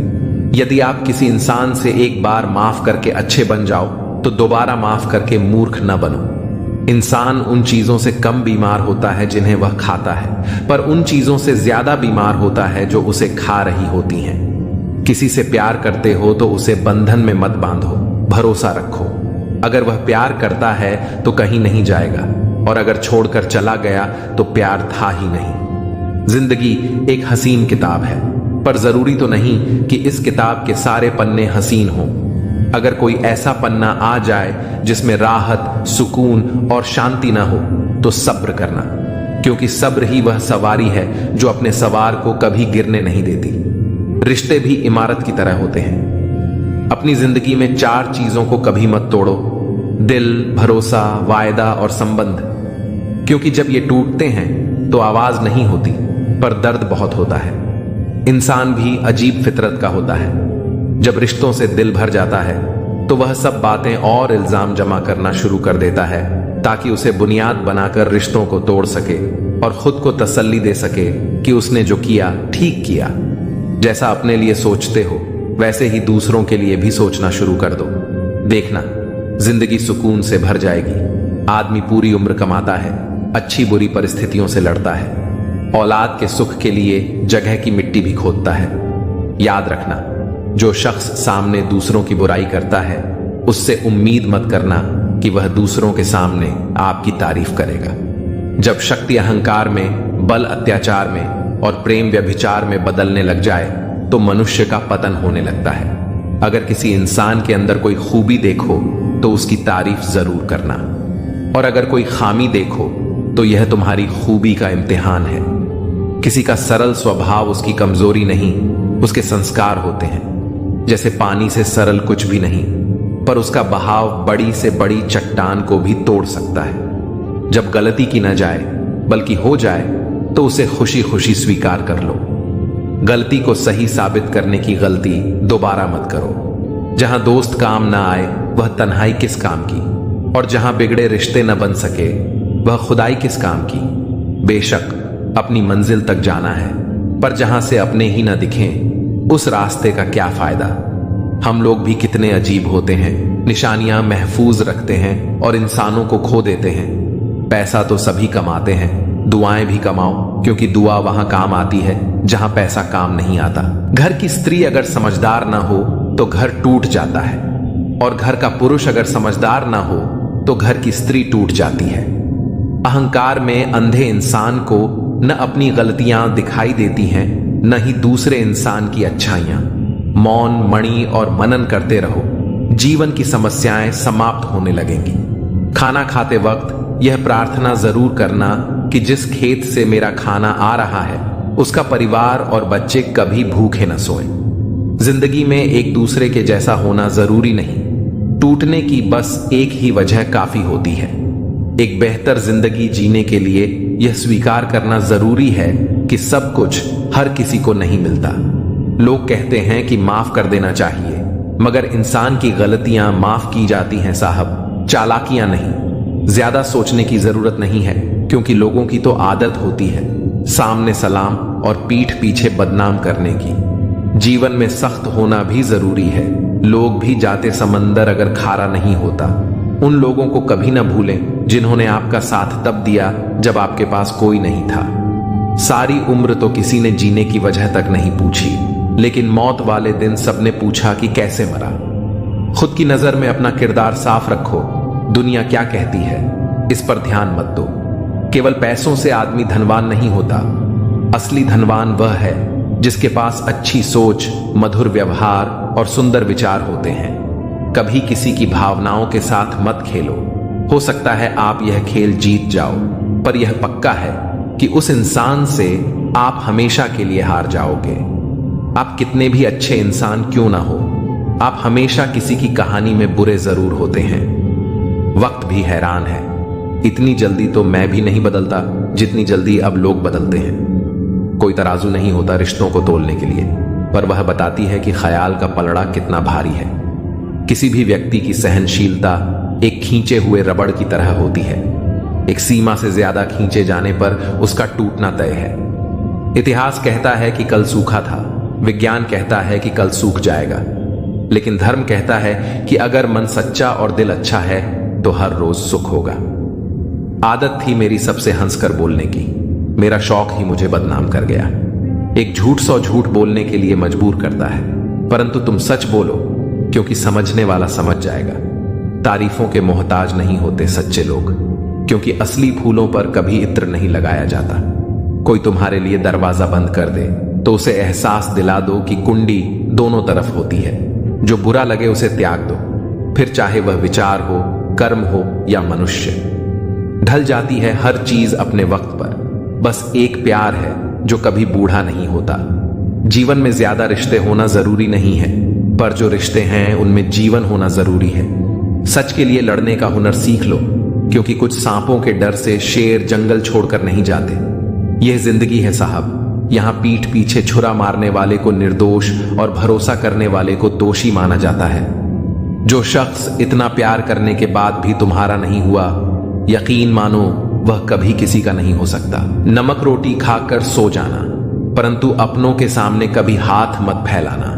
यदि आप किसी इंसान से एक बार माफ करके अच्छे बन जाओ तो दोबारा माफ करके मूर्ख न बनो। इंसान उन चीजों से कम बीमार होता है जिन्हें वह खाता है, पर उन चीजों से ज्यादा बीमार होता है जो उसे खा रही होती हैं। किसी से प्यार करते हो तो उसे बंधन में मत बांधो, भरोसा रखो। अगर वह प्यार करता है तो कहीं नहीं जाएगा, और अगर छोड़कर चला गया तो प्यार था ही नहीं। जिंदगी एक हसीन किताब है, पर जरूरी तो नहीं कि इस किताब के सारे पन्ने हसीन हों। अगर कोई ऐसा पन्ना आ जाए जिसमें राहत, सुकून और शांति ना हो तो सब्र करना, क्योंकि सब्र ही वह सवारी है जो अपने सवार को कभी गिरने नहीं देती। रिश्ते भी इमारत की तरह होते हैं। अपनी जिंदगी में 4 चीजों को कभी मत तोड़ो: दिल, भरोसा, वायदा और संबंध। क्योंकि जब ये टूटते हैं तो आवाज नहीं होती, पर दर्द बहुत होता है। इंसान भी अजीब फितरत का होता है। जब रिश्तों से दिल भर जाता है तो वह सब बातें और इल्जाम जमा करना शुरू कर देता है ताकि उसे बुनियाद बनाकर रिश्तों को तोड़ सके और खुद को तसल्ली दे सके कि उसने जो किया ठीक किया। जैसा अपने लिए सोचते हो वैसे ही दूसरों के लिए भी सोचना शुरू कर दो। देखना, जिंदगी सुकून से भर जाएगी। आदमी पूरी उम्र कमाता है, अच्छी बुरी परिस्थितियों से लड़ता है, औलाद के सुख के लिए जगह की मिट्टी भी खोदता है। याद रखना, जो शख्स सामने दूसरों की बुराई करता है उससे उम्मीद मत करना कि वह दूसरों के सामने आपकी तारीफ करेगा। जब शक्ति अहंकार में, बल अत्याचार में और प्रेम व्यभिचार में बदलने लग जाए तो मनुष्य का पतन होने लगता है। अगर किसी इंसान के अंदर कोई खूबी देखो तो उसकी तारीफ जरूर करना, और अगर कोई खामी देखो तो यह तुम्हारी खूबी का इम्तिहान है। किसी का सरल स्वभाव उसकी कमजोरी नहीं, उसके संस्कार होते हैं। जैसे पानी से सरल कुछ भी नहीं, पर उसका बहाव बड़ी से बड़ी चट्टान को भी तोड़ सकता है। जब गलती की न जाए बल्कि हो जाए तो उसे खुशी खुशी स्वीकार कर लो। गलती को सही साबित करने की गलती दोबारा मत करो। जहां दोस्त काम ना आए वह तन्हाई किस काम की, और जहां बिगड़े रिश्ते न बन सके वह खुदाई किस काम की। बेशक अपनी मंजिल तक जाना है, पर जहां से अपने ही न दिखें उस रास्ते का क्या फायदा। हम लोग भी कितने अजीब होते हैं, निशानियां महफूज रखते हैं और इंसानों को खो देते हैं। पैसा तो सभी कमाते हैं, दुआएं भी कमाओ, क्योंकि दुआ वहां काम आती है जहां पैसा काम नहीं आता। घर की स्त्री अगर समझदार ना हो तो घर टूट जाता है, और घर का पुरुष अगर समझदार ना हो तो घर की स्त्री टूट जाती है। अहंकार में अंधे इंसान को न अपनी गलतियां दिखाई देती हैं, न ही दूसरे इंसान की अच्छाइयां। मौन, मणि और मनन करते रहो, जीवन की समस्याएं समाप्त होने लगेंगी। खाना खाते वक्त यह प्रार्थना जरूर करना कि जिस खेत से मेरा खाना आ रहा है उसका परिवार और बच्चे कभी भूखे न सोएं। जिंदगी में एक दूसरे के जैसा होना जरूरी नहीं, टूटने की बस एक ही वजह काफी होती है। एक बेहतर जिंदगी जीने के लिए यह स्वीकार करना जरूरी है कि सब कुछ हर किसी को नहीं मिलता। लोग कहते हैं कि माफ कर देना चाहिए, मगर इंसान की गलतियां माफ की जाती हैं साहब, चालाकियां नहीं। ज्यादा सोचने की जरूरत नहीं है, क्योंकि लोगों की तो आदत होती है सामने सलाम और पीठ पीछे बदनाम करने की। जीवन में सख्त होना भी जरूरी है। लोग भी जाते समंदर अगर खारा नहीं होता। उन लोगों को कभी ना भूलें जिन्होंने आपका साथ तब दिया जब आपके पास कोई नहीं था। सारी उम्र तो किसी ने जीने की वजह तक नहीं पूछी, लेकिन मौत वाले दिन सबने पूछा कि कैसे मरा। खुद की नजर में अपना किरदार साफ रखो। दुनिया क्या कहती है इस पर ध्यान मत दो। केवल पैसों से आदमी धनवान नहीं होता। असली धनवान वह है जिसके पास अच्छी सोच, मधुर व्यवहार और सुंदर विचार होते हैं। कभी किसी की भावनाओं के साथ मत खेलो। हो सकता है आप यह खेल जीत जाओ, पर यह पक्का है कि उस इंसान से आप हमेशा के लिए हार जाओगे। आप कितने भी अच्छे इंसान क्यों ना हो, आप हमेशा किसी की कहानी में बुरे जरूर होते हैं। वक्त भी हैरान है। इतनी जल्दी तो मैं भी नहीं बदलता जितनी जल्दी अब लोग बदलते हैं। कोई तराजू नहीं होता रिश्तों को तोलने के लिए, पर वह बताती है कि ख्याल का पलड़ा कितना भारी है। किसी भी व्यक्ति की सहनशीलता एक खींचे हुए रबड़ की तरह होती है। एक सीमा से ज्यादा खींचे जाने पर उसका टूटना तय है। इतिहास कहता है कि कल सूखा था, विज्ञान कहता है कि कल सूख जाएगा, लेकिन धर्म कहता है कि अगर मन सच्चा और दिल अच्छा है तो हर रोज सुख होगा। आदत थी मेरी सबसे हंसकर बोलने की, मेरा शौक ही मुझे बदनाम कर गया। एक झूठ 100 झूठ बोलने के लिए मजबूर करता है, परंतु तुम सच बोलो क्योंकि समझने वाला समझ जाएगा। तारीफों के मोहताज नहीं होते सच्चे लोग, क्योंकि असली फूलों पर कभी इत्र नहीं लगाया जाता। कोई तुम्हारे लिए दरवाजा बंद कर दे तो उसे एहसास दिला दो कि कुंडी दोनों तरफ होती है। जो बुरा लगे उसे त्याग दो, फिर चाहे वह विचार हो, कर्म हो या मनुष्य। ढल जाती है हर चीज अपने वक्त पर। बस एक प्यार है जो कभी बूढ़ा नहीं होता। जीवन में ज्यादा रिश्ते होना जरूरी नहीं है, पर जो रिश्ते हैं उनमें जीवन होना जरूरी है। सच के लिए लड़ने का हुनर सीख लो, क्योंकि कुछ सांपों के डर से शेर जंगल छोड़कर नहीं जाते। यह जिंदगी है साहब। यहां पीठ पीछे छुरा मारने वाले को निर्दोष और भरोसा करने वाले को दोषी माना जाता है। जो शख्स इतना प्यार करने के बाद भी तुम्हारा नहीं हुआ, यकीन मानो वह कभी किसी का नहीं हो सकता। नमक रोटी खाकर सो जाना, परंतु अपनों के सामने कभी हाथ मत फैलाना,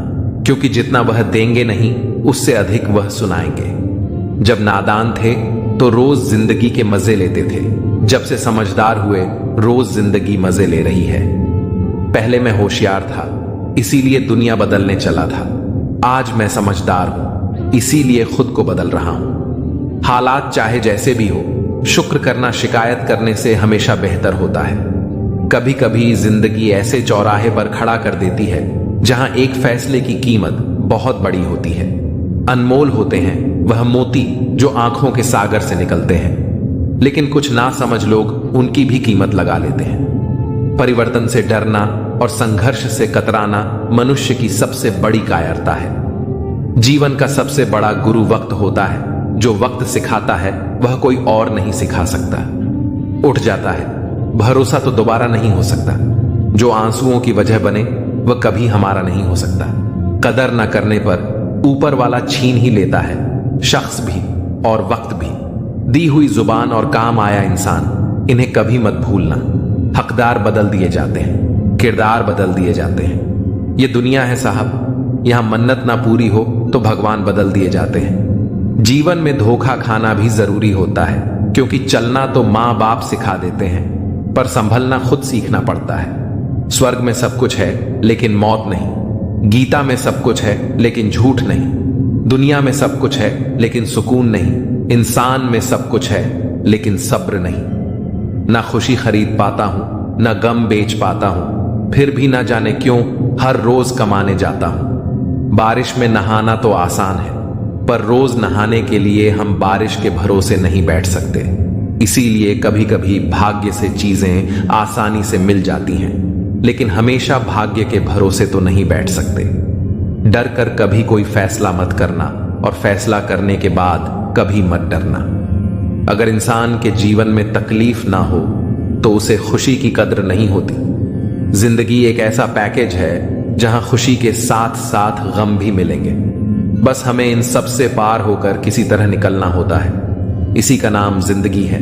क्योंकि जितना वह देंगे नहीं उससे अधिक वह सुनाएंगे। जब नादान थे तो रोज जिंदगी के मजे लेते थे, जब से समझदार हुए रोज जिंदगी मजे ले रही है। पहले मैं होशियार था, इसीलिए दुनिया बदलने चला था। आज मैं समझदार हूं, इसीलिए खुद को बदल रहा हूं। हालात चाहे जैसे भी हो, शुक्र करना शिकायत करने से हमेशा बेहतर होता है। कभी कभी जिंदगी ऐसे चौराहे पर खड़ा कर देती है जहां एक फैसले की कीमत बहुत बड़ी होती है। अनमोल होते हैं वह मोती जो आंखों के सागर से निकलते हैं, लेकिन कुछ ना समझ लोग उनकी भी कीमत लगा लेते हैं। परिवर्तन से डरना और संघर्ष से कतराना मनुष्य की सबसे बड़ी कायरता है। जीवन का सबसे बड़ा गुरु वक्त होता है। जो वक्त सिखाता है वह कोई और नहीं सिखा सकता। उठ जाता है, भरोसा तो दोबारा नहीं हो सकता। जो आंसुओं की वजह बने वह कभी हमारा नहीं हो सकता। कदर न करने पर ऊपर वाला छीन ही लेता है, शख्स भी और वक्त भी। दी हुई जुबान और काम आया इंसान, इन्हें कभी मत भूलना। हकदार बदल दिए जाते हैं, किरदार बदल दिए जाते हैं। ये दुनिया है साहब, यहां मन्नत ना पूरी हो तो भगवान बदल दिए जाते हैं। जीवन में धोखा खाना भी जरूरी होता है, क्योंकि चलना तो मां बाप सिखा देते हैं, पर संभलना खुद सीखना पड़ता है। स्वर्ग में सब कुछ है लेकिन मौत नहीं। गीता में सब कुछ है लेकिन झूठ नहीं। दुनिया में सब कुछ है लेकिन सुकून नहीं। इंसान में सब कुछ है लेकिन सब्र नहीं। ना खुशी खरीद पाता हूं, ना गम बेच पाता हूं, फिर भी ना जाने क्यों हर रोज कमाने जाता हूं। बारिश में नहाना तो आसान है, पर रोज नहाने के लिए हम बारिश के भरोसे नहीं बैठ सकते। इसीलिए कभी कभी भाग्य से चीजें आसानी से मिल जाती हैं, लेकिन हमेशा भाग्य के भरोसे तो नहीं बैठ सकते। डर कर कभी कोई फैसला मत करना, और फैसला करने के बाद कभी मत डरना। अगर इंसान के जीवन में तकलीफ ना हो तो उसे खुशी की कद्र नहीं होती। जिंदगी एक ऐसा पैकेज है जहां खुशी के साथ साथ गम भी मिलेंगे। बस हमें इन सब से पार होकर किसी तरह निकलना होता है। इसी का नाम जिंदगी है।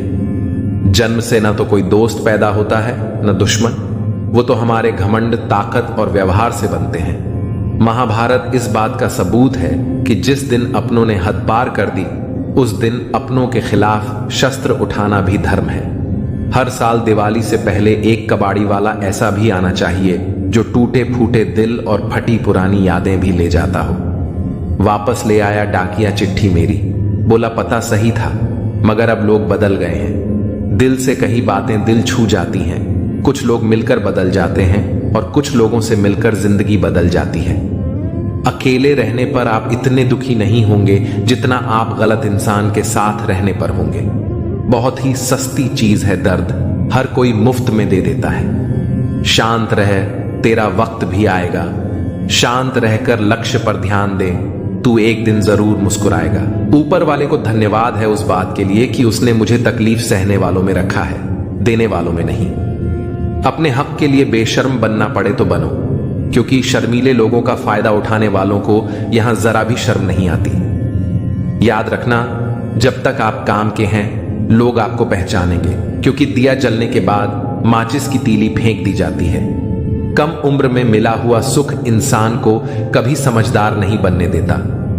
जन्म से ना तो कोई दोस्त पैदा होता है न दुश्मन, वो तो हमारे घमंड, ताकत और व्यवहार से बनते हैं। महाभारत इस बात का सबूत है कि जिस दिन अपनों ने हद पार कर दी, उस दिन अपनों के खिलाफ शस्त्र उठाना भी धर्म है। हर साल दिवाली से पहले एक कबाड़ी वाला ऐसा भी आना चाहिए जो टूटे फूटे दिल और फटी पुरानी यादें भी ले जाता हो। वापस ले आया डाकिया चिट्ठी मेरी, बोला पता सही था मगर अब लोग बदल गए हैं। दिल से कही बातें दिल छू जाती हैं। कुछ लोग मिलकर बदल जाते हैं और कुछ लोगों से मिलकर जिंदगी बदल जाती है। अकेले रहने पर आप इतने दुखी नहीं होंगे जितना आप गलत इंसान के साथ रहने पर होंगे। बहुत ही सस्ती चीज है दर्द, हर कोई मुफ्त में दे देता है। शांत रह, तेरा वक्त भी आएगा। शांत रहकर लक्ष्य पर ध्यान दे, तू एक दिन जरूर मुस्कुराएगा। ऊपर वाले को धन्यवाद है उस बात के लिए कि उसने मुझे तकलीफ सहने वालों में रखा है, देने वालों में नहीं। अपने हक के लिए बेशर्म बनना पड़े तो बनो, क्योंकि शर्मीले लोगों का फायदा उठाने वालों को यहां जरा भी शर्म नहीं आती। याद रखना, जब तक आप काम के हैं लोग आपको पहचानेंगे, क्योंकि दिया जलने के बाद माचिस की तीली फेंक दी जाती है। कम उम्र में मिला हुआ सुख इंसान को कभी समझदार नहीं बनने देता,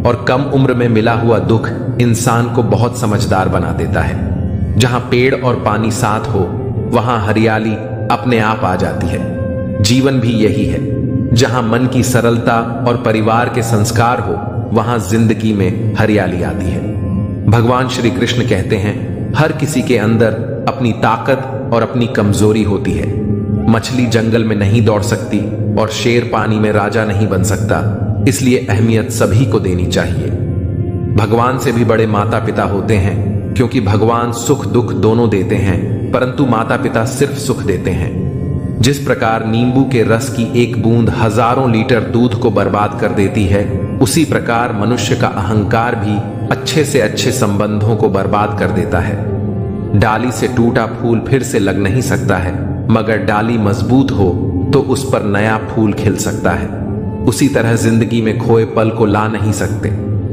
और कम उम्र में मिला हुआ दुख इंसान को बहुत समझदार बना देता है। जहां पेड़ और पानी साथ हो वहां हरियाली अपने आप आ जाती है। जीवन भी यही है, जहां मन की सरलता और परिवार के संस्कार हो वहां जिंदगी में हरियाली आती है। भगवान श्री कृष्ण कहते हैं, हर किसी के अंदर अपनी ताकत और अपनी कमजोरी होती है। मछली जंगल में नहीं दौड़ सकती और शेर पानी में राजा नहीं बन सकता, इसलिए अहमियत सभी को देनी चाहिए। भगवान से भी बड़े माता पिता होते हैं, क्योंकि भगवान सुख दुख दोनों देते हैं, परंतु माता पिता सिर्फ सुख देते हैं। जिस प्रकार नींबू के रस की एक बूंद हजारों लीटर दूध को बर्बाद कर देती है, उसी प्रकार मनुष्य का अहंकार भी अच्छे से अच्छे संबंधों को बर्बाद कर देता है। डाली से टूटा फूल फिर से लग नहीं सकता है, मगर डाली मजबूत हो तो उस पर नया फूल खिल सकता है। उसी तरह जिंदगी में खोए पल को ला नहीं सकते,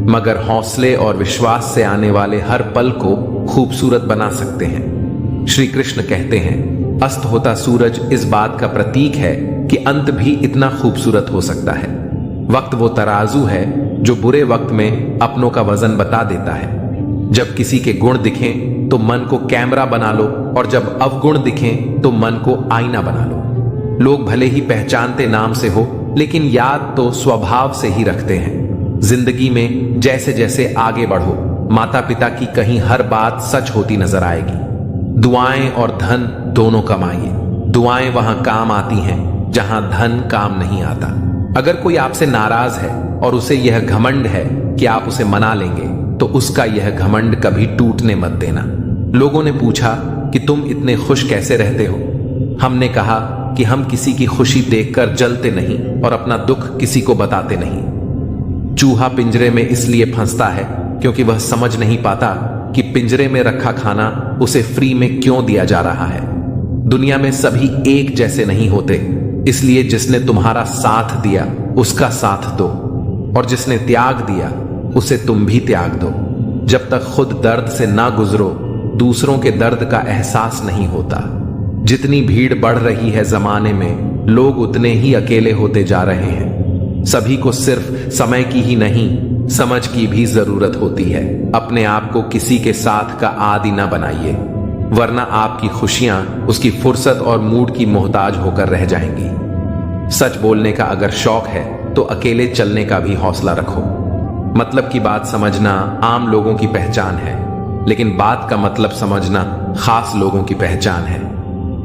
मगर हौसले और विश्वास से आने वाले हर पल को खूबसूरत बना सकते हैं। श्री कृष्ण कहते हैं, अस्त होता सूरज इस बात का प्रतीक है कि अंत भी इतना खूबसूरत हो सकता है। वक्त वो तराजू है जो बुरे वक्त में अपनों का वजन बता देता है। जब किसी के गुण दिखें तो मन को कैमरा बना लो, और जब अवगुण दिखें तो मन को आईना बना लो। लोग भले ही पहचानते नाम से हो, लेकिन याद तो स्वभाव से ही रखते हैं। जिंदगी में जैसे जैसे आगे बढ़ो, माता पिता की कहीं हर बात सच होती नजर आएगी। दुआएं और धन दोनों कमाइए। दुआएं वहां काम आती हैं जहां धन काम नहीं आता। अगर कोई आपसे नाराज है और उसे यह घमंड है कि आप उसे मना लेंगे, तो उसका यह घमंड कभी टूटने मत देना। लोगों ने पूछा कि तुम इतने खुश कैसे रहते हो? हमने कहा कि हम किसी की खुशी देखकर जलते नहीं और अपना दुख किसी को बताते नहीं। चूहा पिंजरे में इसलिए फंसता है क्योंकि वह समझ नहीं पाता कि पिंजरे में रखा खाना उसे फ्री में क्यों दिया जा रहा है। दुनिया में सभी एक जैसे नहीं होते, इसलिए जिसने तुम्हारा साथ दिया उसका साथ दो, और जिसने त्याग दिया उसे तुम भी त्याग दो। जब तक खुद दर्द से ना गुजरो, दूसरों के दर्द का एहसास नहीं होता। जितनी भीड़ बढ़ रही है जमाने में, लोग उतने ही अकेले होते जा रहे हैं। सभी को सिर्फ समय की ही नहीं, समझ की भी जरूरत होती है। अपने आप को किसी के साथ का आदी ना बनाइए, वरना आपकी खुशियां उसकी फुर्सत और मूड की मोहताज होकर रह जाएंगी। सच बोलने का अगर शौक है तो अकेले चलने का भी हौसला रखो। मतलब की बात समझना आम लोगों की पहचान है, लेकिन बात का मतलब समझना खास लोगों की पहचान है।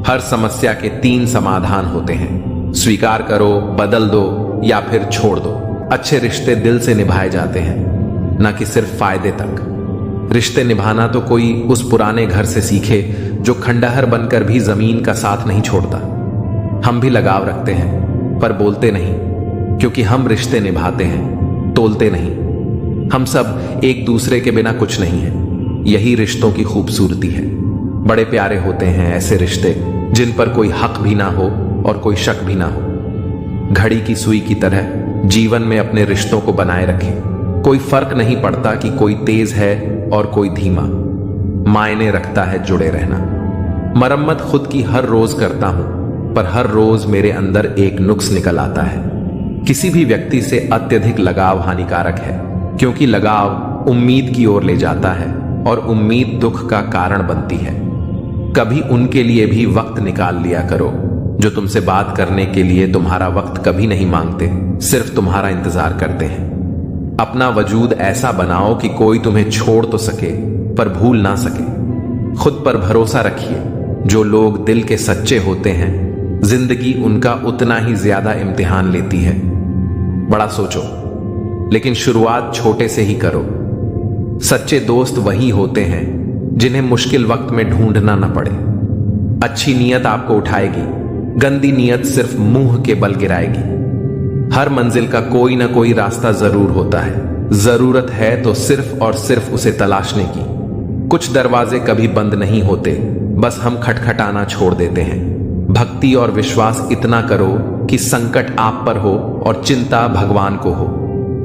हर समस्या के 3 समाधान होते हैं, स्वीकार करो, बदल दो या फिर छोड़ दो। अच्छे रिश्ते दिल से निभाए जाते हैं, ना कि सिर्फ फायदे तक। रिश्ते निभाना तो कोई उस पुराने घर से सीखे जो खंडहर बनकर भी जमीन का साथ नहीं छोड़ता। हम भी लगाव रखते हैं पर बोलते नहीं, क्योंकि हम रिश्ते निभाते हैं, तोलते नहीं। हम सब एक दूसरे के बिना कुछ नहीं है, यही रिश्तों की खूबसूरती है। बड़े प्यारे होते हैं ऐसे रिश्ते जिन पर कोई हक भी ना हो और कोई शक भी ना हो। घड़ी की सुई की तरह जीवन में अपने रिश्तों को बनाए रखें। कोई फर्क नहीं पड़ता कि कोई तेज है और कोई धीमा, मायने रखता है जुड़े रहना। मरम्मत खुद की हर रोज करता हूं, पर हर रोज मेरे अंदर एक नुक्स निकल आता है। किसी भी व्यक्ति से अत्यधिक लगाव हानिकारक है, क्योंकि लगाव उम्मीद की ओर ले जाता है और उम्मीद दुख का कारण बनती है। कभी उनके लिए भी वक्त निकाल लिया करो जो तुमसे बात करने के लिए तुम्हारा वक्त कभी नहीं मांगते, सिर्फ तुम्हारा इंतजार करते हैं। अपना वजूद ऐसा बनाओ कि कोई तुम्हें छोड़ तो सके पर भूल ना सके। खुद पर भरोसा रखिए। जो लोग दिल के सच्चे होते हैं, जिंदगी उनका उतना ही ज्यादा इम्तिहान लेती है। बड़ा सोचो, लेकिन शुरुआत छोटे से ही करो। सच्चे दोस्त वही होते हैं जिन्हें मुश्किल वक्त में ढूंढना न पड़े। अच्छी नीयत आपको उठाएगी, गंदी नीयत सिर्फ मुंह के बल गिराएगी। हर मंजिल का कोई ना कोई रास्ता जरूर होता है। जरूरत है तो सिर्फ और सिर्फ उसे तलाशने की। कुछ दरवाजे कभी बंद नहीं होते, बस हम खटखटाना छोड़ देते हैं। भक्ति और विश्वास इतना करो कि संकट आप पर हो और चिंता भगवान को हो।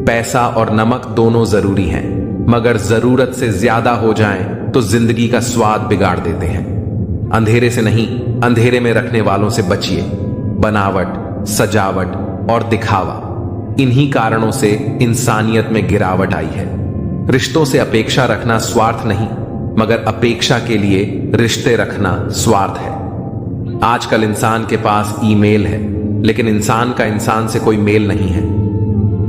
पैसा और नमक दोनों जरूरी हैं, मगर जरूरत से ज्यादा हो जाएं तो जिंदगी का स्वाद बिगाड़ देते हैं। अंधेरे से नहीं, अंधेरे में रखने वालों से बचिए। बनावट, सजावट और दिखावा, इन्हीं कारणों से इंसानियत में गिरावट आई है। रिश्तों से अपेक्षा रखना स्वार्थ नहीं, मगर अपेक्षा के लिए रिश्ते रखना स्वार्थ है। आजकल इंसान के पास ईमेल है, लेकिन इंसान का इंसान से कोई मेल नहीं है।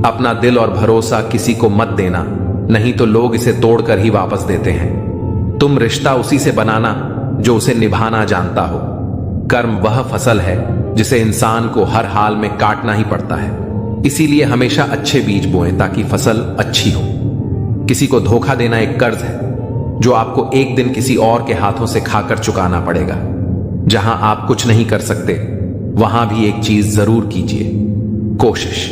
अपना दिल और भरोसा किसी को मत देना, नहीं तो लोग इसे तोड़कर ही वापस देते हैं। तुम रिश्ता उसी से बनाना जो उसे निभाना जानता हो। कर्म वह फसल है जिसे इंसान को हर हाल में काटना ही पड़ता है। इसीलिए हमेशा अच्छे बीज बोएं ताकि फसल अच्छी हो। किसी को धोखा देना एक कर्ज है जो आपको एक दिन किसी और के हाथों से खाकर चुकाना पड़ेगा। जहां आप कुछ नहीं कर सकते, वहां भी एक चीज जरूर कीजिए, कोशिश।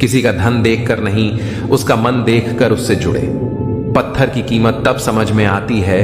किसी का धन देखकर नहीं, उसका मन देखकर उससे जुड़े। पत्थर की कीमत तब समझ में आती है